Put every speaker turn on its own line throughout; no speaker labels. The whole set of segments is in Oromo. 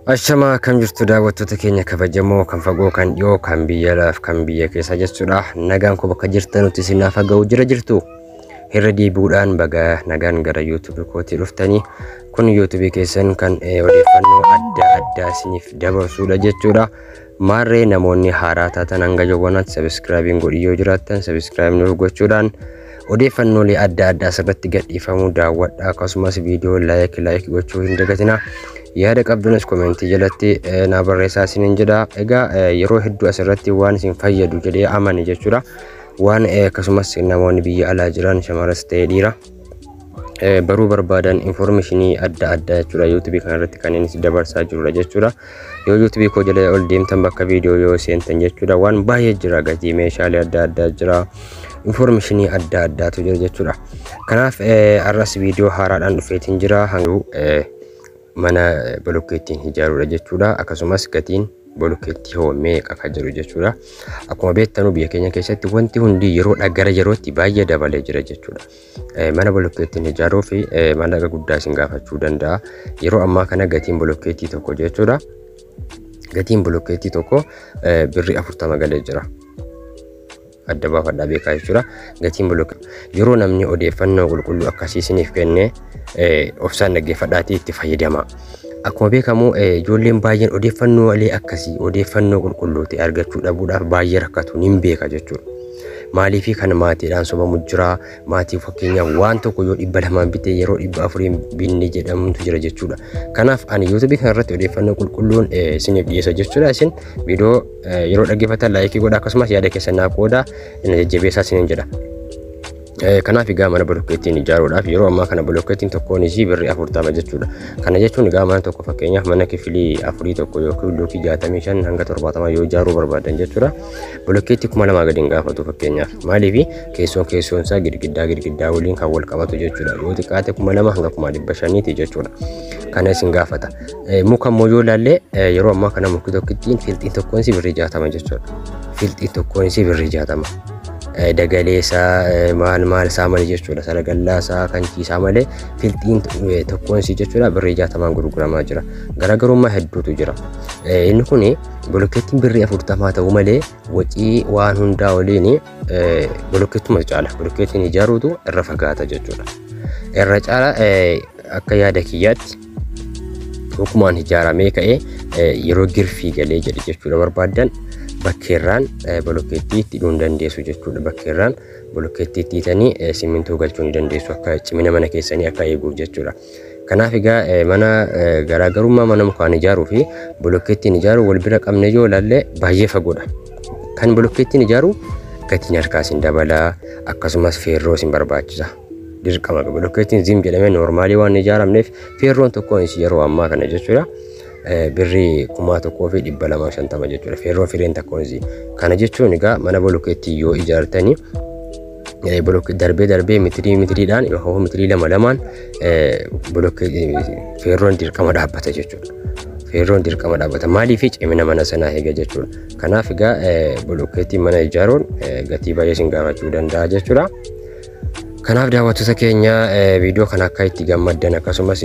Ashama kam jirtu daawwattoota keenya kabajamoo kan fagoo kan dhiyoo kan biyya laaf kan biyya keessa jechuudha. Nagaan ko bakka jirtanutti sinaaf haga'u jirtu. Hirra deebi'uudhaan baga nagaan gara YouTube kootii dhuftanii kun YouTube keessan kan odeeffannoo adda addaa isiniif dabarsuudha jechuudha. Maarree namoonni haaraa taatan hanga jawwanaatti subscribe godhiyoo jiraattan subscribe nuuf gochuudhaan odeeffannoolee adda addaa asirratti gadhiifamuu daawwadhaa. Akkasumas viidiyoo like gochuu hin dagatinaa. Yaada qabdunas komentii jalatti na barreessaa isiniin jedha. Egaa yeroo hedduu asirratti waan isin fayyadu jedhee amane jechuudha. Waan akkasumas namoonni biyya alaa jiran shamaras ta'ee dhiira baruu barbaadan informationii adda addaa jechuudha. YouTube kanarratti kan inni dabarsaa jirudha jechuudha. Yoo YouTube koo jala ol deemtan bakka viidiyoo yoo seentan jechuudha waan baay'ee jira, gatii meeshaalee adda addaa jira, informationii adda addaatu jira jechuudha. Kanaaf arras viidiyoo haaraadhaan dhufeetiin jira. Mana bolokkeettiin ijaaruudha jechuudha. Akkasumas gatiin bolokkeettii hoo meeqa akka jiru jechuudha. Akkuma beektanu biyya keenya keessatti wanti hundi yeroodhaa gara yerootti baay'ee dabalee jira jechuudha. Mana bolokkeettiin ijaaruu fi maallaqa guddaa isin gaafachuu danda'a. Yeroo ammaa kana gatiin bolokkeettii tokko jechuudha. Gatiin bolokkeettii tokko birrii 40 galee jira. Adda baafadhaa beekaa jechuudha. Gatiin bolokkeettii yeroo namni odeeffannoo qulqulluu akkasii isiniif kennee ofsaan dhaggeeffadhaatii itti fayyadama. Akkuma beekamu ijoolleen baay'een odeeffannoolee akkasii odeeffannoo qulqulluu ta'e argachuu dhabuudhaaf baay'ee rakkatu nin beeka jechuudha. Maaliif kan maatiidhaan sobamu jira. Maatii fakkeenyaaf waan tokko yoo 200 bitee yeroo 400 binni jedhamutu jira jechuudha. Kanaaf ani YouTube kanarratti odeeffannoo qulqulluun isiniif dhiyeessa jechuudha. Isin viidiyoo yeroo dhaggeeffatan like godhaa akkasumas yaada keessan naa qoodaa jajjabeessaa isiniin jedha. Kanaaf egaa mana bolokkeettiin ijaaruudhaaf yeroo ammaa kana bolokkeettiin tokkoon isii birrii 40 jechuudha. Kana jechuun egaa mana tokko fakkeenyaaf mana kifilii 4 tokko yookiin blookii 65 hanga 70 yoo ijaaruu barbaadan jechuudha. Bolokkeettii 2000 gadi hin gaafatu fakkeenyaaf. Maaliif keessoon isaa girgiddaa waliin kan wal qabatu jechuudha. Yoo xiqqaate 2000 hanga 1500 jechuudha. Kana isin gaafata. Muka immoo yoo ilaalle yeroo ammaa kana mukti tokkittiin filxiin tokkoon isii birrii 60 jechuudha. Filxiin tokkoon isii birrii 60. Dagaleessa maal saamale jechuudha. Saragallaasaa kan ciisaa malee filxiin tokkoon isii jechuudha birrii 60 gurguramaa jira. Garaagarummaa hedduutu jira. Inni kun bolokkeettiin birrii 40 ta'uu malee wacii waan hundaa waliin bolokkeettuma caala. Bolokkeettiin ijaaruutu irra fagaata jechuudha. Irra caala akka yaada kiyyaatti hukumaan ijaaramee ka'ee yeroo girfii galee jedhe jechuudha barbaadan bakkeerraan bolokkeettii itti hidhuun dandeessu jechuudha. Bakkeerraan bolokkeettii itti hidhanii simintoo galchuu ni dandeessu akka cimina mana keessanii akka eeguuf jechuudha. Kanaaf egaa mana garaagarummaa mana mukaan ijaaruu fi bolokkeettiin ijaaruu wal bira qabne yoo ilaalle baay'ee fagoodha. Kan bolokkeettiin ijaaruu gatiin harkaa isin dabala akkasumas feerroo isin barbaachisa. Dirqama bolokkeettiin zim jedhamee noormaalii waan ijaaramneef feerroon tokkoon isii yeroo ammaa kana jechuudha. Birrii 1250 jechuudha. Feerroon fireen tokkoon isii. Kana jechuun egaa mana bolokkeettii yoo ijaartanii darbee mitiriidhaan yookaan mitirii lamaan feerroon dirqama dhaabbata jechuudha. Feerroon dirqama dhaabbata. Maaliif cimina mana sanaa eega jechuudha. Kanaaf egaa bolokkeettii mana ijaaruun gatii baay'ee isin gaafachuu danda'a jechuudha. Kanaaf daawwattoota keenya viidiyoo kana akka itti gammaddan akkasumas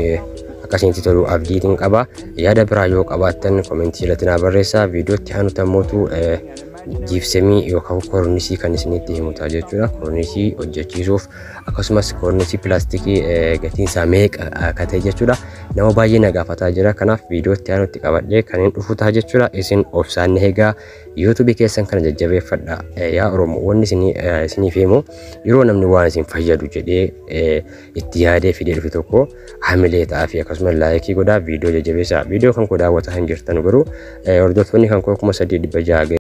akkasitti toluu abdiitiin qaba. Yaada biraa yoo qabaattan komentii jalatti naa barreessaa. Viidiyootti hanuutammootu jiipsamii yookaan kornisii kan isinitti himutaa jechuudha. Kornisii hojjechiisuuf akkasumas kornisii pilaastikii gatiin isaa meeqa akka ta'e jechuudha. Nama baay'ee na gaafataa jira. Kanaaf viidiyootti hanuutti qabadhee kan hin dhufutaa jechuudha. Isin obsaan eegaa YouTube keessan kana jajjabeeffadha. Yaa Oromoo wanni isiniif himu yeroo namni waan isin fayyadu jedhee itti yaadee fidee dhufe tokko hamilee ta'aa fi akkasumas laayikii godhaa viidiyoo jajjabeessaa. Viidiyoo kan koo daawwataa hin jirtan garuu hordoftoonni kan koo 3600